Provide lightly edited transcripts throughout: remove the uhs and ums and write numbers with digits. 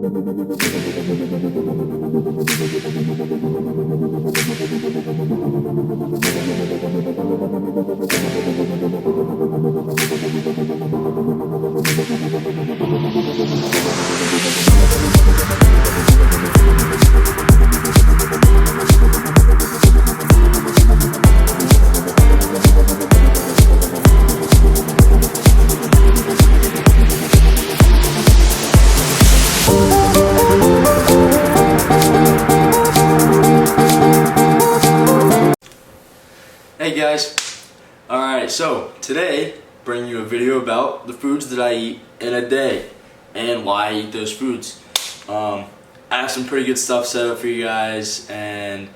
Hey guys, alright, so today bringing you a video about the foods that I eat in a day and why I eat those foods. I have some pretty good stuff set up for you guys and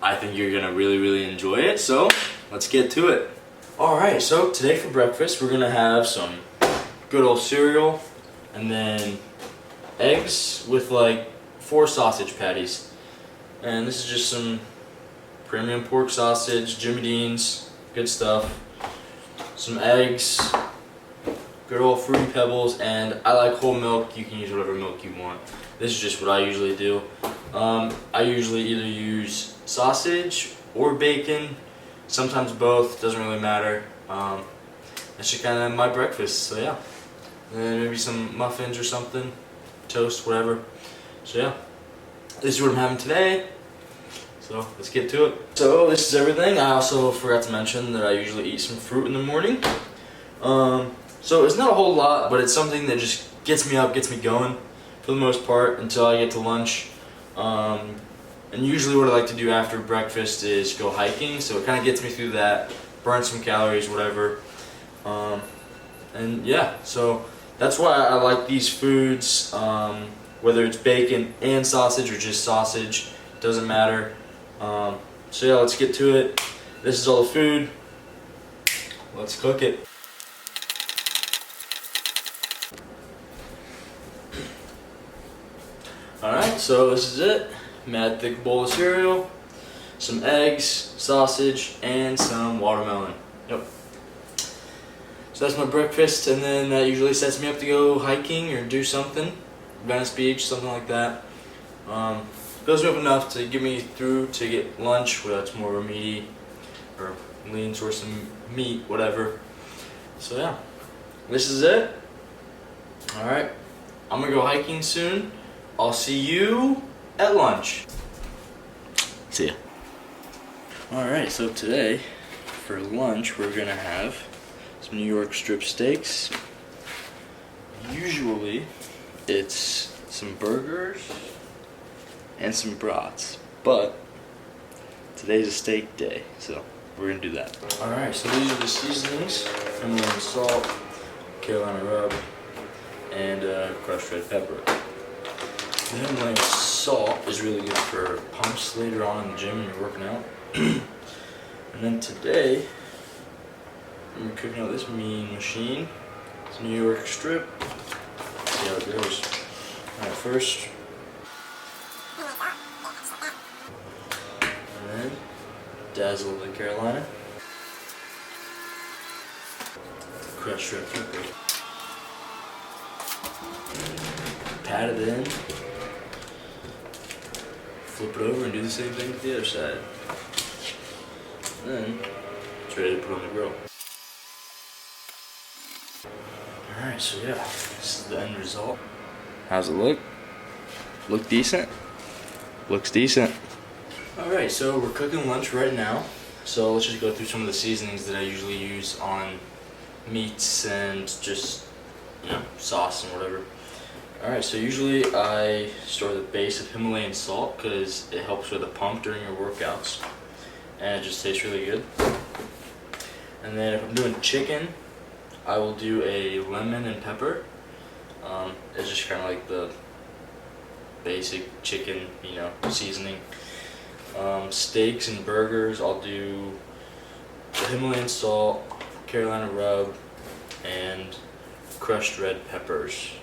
I think you're gonna really enjoy it, so let's get to it. Alright, so today for breakfast we're gonna have some good old cereal and then eggs with like 4 sausage patties, and this is just some premium pork sausage, Jimmy Dean's, good stuff. Some eggs, good old Fruity Pebbles, and I like whole milk. You can use whatever milk you want. This is just what I usually do. I usually either use sausage or bacon, sometimes both, doesn't really matter. That's just kind of my breakfast, so yeah. And then maybe some muffins or something, toast, whatever. So yeah, this is what I'm having today. So let's get to it. So this is everything. I also forgot to mention that I usually eat some fruit in the morning. So it's not a whole lot, but it's something that just gets me up, gets me going for the most part until I get to lunch. And usually what I like to do after breakfast is go hiking, so it kind of gets me through that, burn some calories, whatever. And yeah, so that's why I like these foods, whether it's bacon and sausage or just sausage, doesn't matter. So yeah, let's get to it. This is all the food. Let's cook it. Alright, so this is it. Mad thick bowl of cereal, some eggs, sausage, and some watermelon. Yep. So that's my breakfast, and then that usually sets me up to go hiking or do something. Venice Beach, something like that. Fills me up enough to get me through to get lunch, where that's more meaty or lean source of meat, whatever. So yeah, this is it. Alright, I'm gonna go hiking soon. I'll see you at lunch. See ya. Alright, so today for lunch we're gonna have some New York strip steaks. Usually it's some burgers and some brats, but today's a steak day, so we're gonna do that. Alright, so these are the seasonings: Himalayan salt, Carolina rub, and crushed red pepper. The Himalayan salt is really good for pumps later on in the gym when you're working out. And then today I'm cooking out this mean machine. It's New York strip. See how it goes. Alright, first, and then dazzle the Carolina, crushed red pepper, pat it in, flip it over and do the same thing with the other side. And then it's ready to put on the grill. Alright, so yeah, this is the end result. How's it look? Look decent? Looks decent. Alright, so we're cooking lunch right now. So let's just go through some of the seasonings that I usually use on meats and just, you know, sauce and whatever. Alright, so usually I store the base of Himalayan salt because it helps with a pump during your workouts. And it just tastes really good. And then if I'm doing chicken, I will do a lemon and pepper. It's just kind of like the basic chicken, you know, seasoning. Steaks and burgers, I'll do the Himalayan salt, Carolina rub, and crushed red peppers.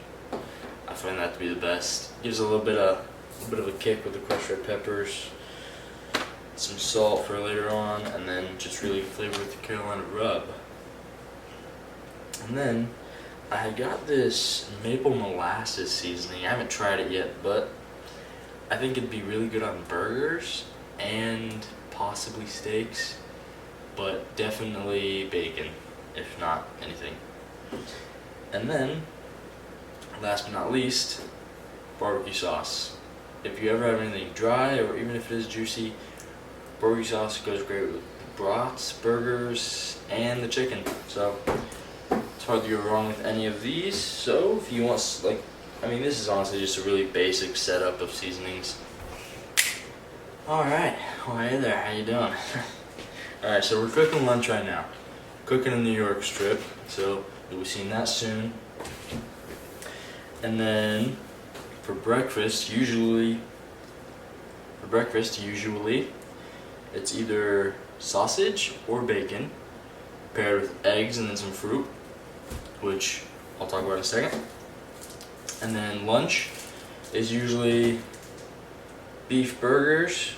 I find that to be the best. Gives a little bit of a kick with the crushed red peppers. Some salt for later on, and then just really flavor with the Carolina rub. And then I got this maple molasses seasoning. I haven't tried it yet, but I think it'd be really good on burgers and possibly steaks, but definitely bacon, if not anything. And then, last but not least, barbecue sauce. If you ever have anything dry, or even if it is juicy, barbecue sauce goes great with brats, burgers, and the chicken. So it's hard to go wrong with any of these. So if you want, this is honestly just a really basic setup of seasonings. Alright, well, hey there, how you doing? Alright, so we're cooking lunch right now. Cooking a New York strip, so you'll be seeing that soon. And then for breakfast, usually it's either sausage or bacon paired with eggs and then some fruit, which I'll talk about in a second. And then lunch is usually beef burgers,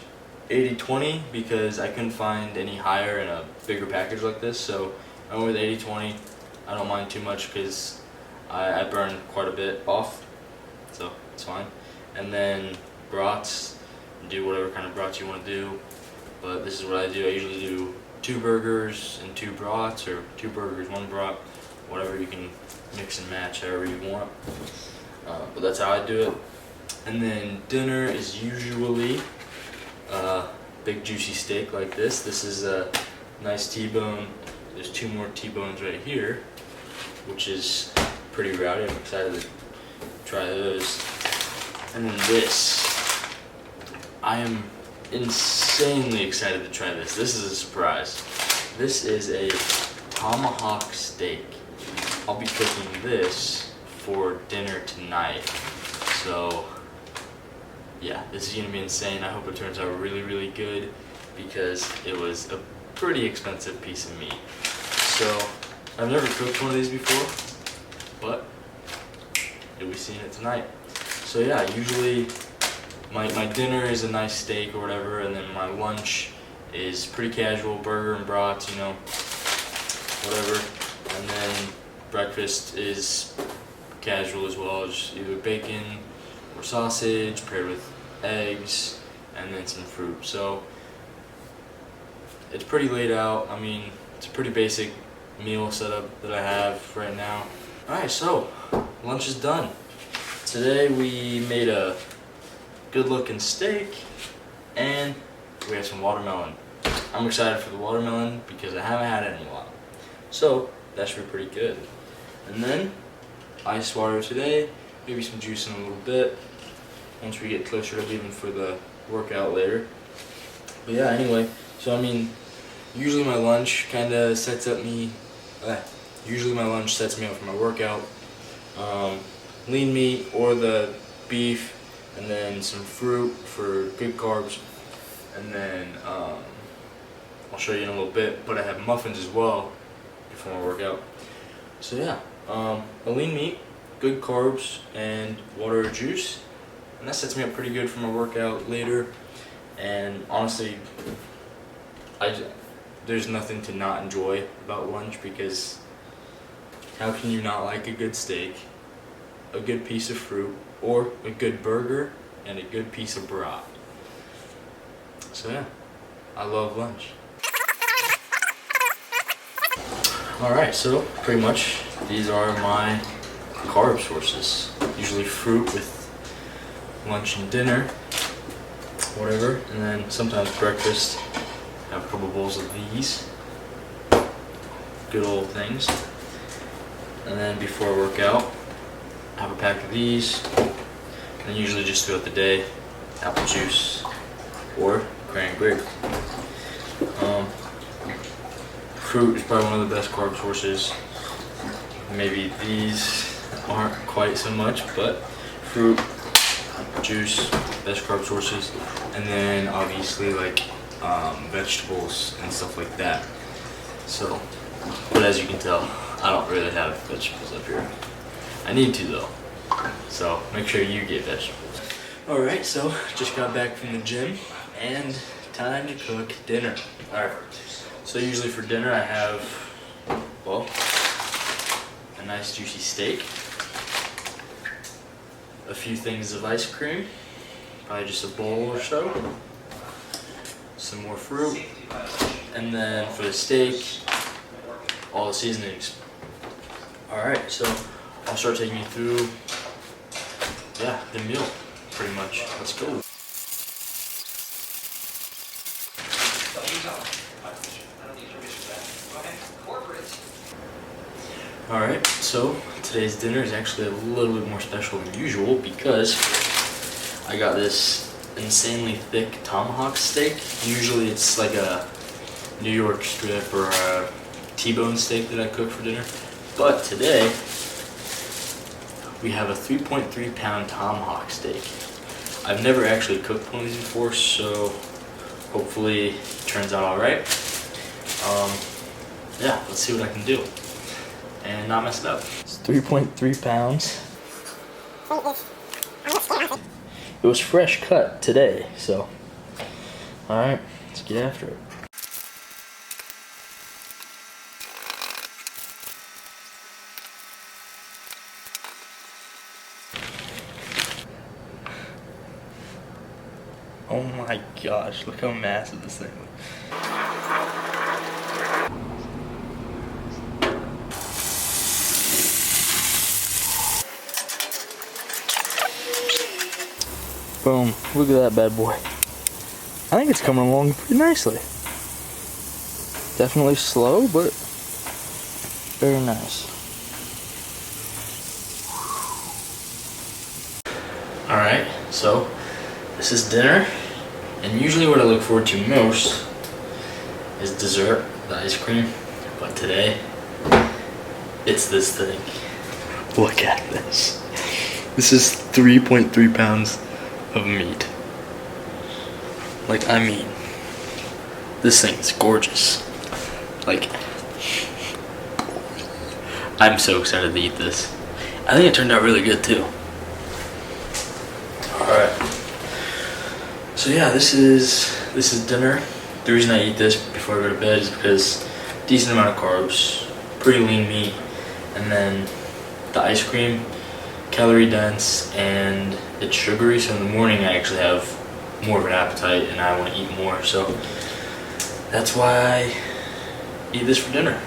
80-20, because I couldn't find any higher in a bigger package like this, so I went with 80-20. I don't mind too much because I burn quite a bit off, so it's fine. And then brats, do whatever kind of brats you want to do, but this is what I do. I usually do 2 burgers and 2 brats, or 2 burgers, 1 brat, whatever. You can mix and match however you want, but that's how I do it. And then dinner is usually a big juicy steak like this. This is a nice T-bone. There's 2 more T-bones right here, which is pretty rowdy. I'm excited to try those. And then this, I am insanely excited to try this. This is a surprise. This is a tomahawk steak. I'll be cooking this for dinner tonight. So yeah, this is gonna be insane. I hope it turns out really, really good because it was a pretty expensive piece of meat. So I've never cooked one of these before, but you'll be seeing it tonight. So yeah, usually my dinner is a nice steak or whatever, and then my lunch is pretty casual, burger and brats, you know, whatever. And then breakfast is casual as well, just either bacon or sausage paired with eggs and then some fruit. So it's pretty laid out. I mean, it's a pretty basic meal setup that I have right now. Alright, so lunch is done. Today we made a good looking steak and we have some watermelon. I'm excited for the watermelon because I haven't had it in a while. So that should be pretty good. And then ice water today, maybe some juice in a little bit once we get closer to leaving for the workout later. But yeah, anyway, so I mean, usually my lunch kind of sets me up for my workout. Lean meat or the beef, and then some fruit for good carbs, and then I'll show you in a little bit, but I have muffins as well before my workout. So yeah, a lean meat, good carbs, and water or juice, and that sets me up pretty good for my workout later. And honestly, there's nothing to not enjoy about lunch, because how can you not like a good steak, a good piece of fruit, or a good burger and a good piece of brat? So yeah, I love lunch. Alright, so pretty much these are my carb sources. Usually fruit with lunch and dinner, whatever, and then sometimes breakfast. Have a couple bowls of these, good old things. And then before I work out, I have a pack of these. And then usually just throughout the day, apple juice or cran grape. Fruit is probably one of the best carb sources. Maybe these aren't quite so much, but fruit, juice, best carb sources. And then obviously like vegetables and stuff like that. So, but as you can tell, I don't really have vegetables up here. I need to though, so make sure you get vegetables. Alright, so just got back from the gym and time to cook dinner. Alright, so usually for dinner I have, well, a a nice juicy steak, a few things of ice cream, probably just a bowl or so, some more fruit, and then for the steak, all the seasonings. Alright, so I'll start taking you through, the meal, pretty much. Let's go. Alright, so today's dinner is actually a little bit more special than usual because I got this insanely thick tomahawk steak. Usually it's like a New York strip or a T-bone steak that I cook for dinner. But today, we have a 3.3 pound tomahawk steak. I've never actually cooked one of these before, so hopefully it turns out alright. Let's see what I can do and not mess it up. It's 3.3 pounds. It was fresh cut today, so alright, let's get after it. Oh my gosh, look how massive this thing is. Boom, look at that bad boy. I think it's coming along pretty nicely. Definitely slow, but very nice. Alright, so this is dinner, and usually what I look forward to most is dessert, the ice cream, but today, it's this thing. Look at this. This is 3.3 pounds of meat. Like, I mean, this thing is gorgeous. Like, I'm so excited to eat this. I think it turned out really good too. Alright. So yeah, this is dinner. The reason I eat this before I go to bed is because decent amount of carbs, pretty lean meat, and then the ice cream, calorie dense, and it's sugary, so in the morning I actually have more of an appetite and I want to eat more, so that's why I eat this for dinner.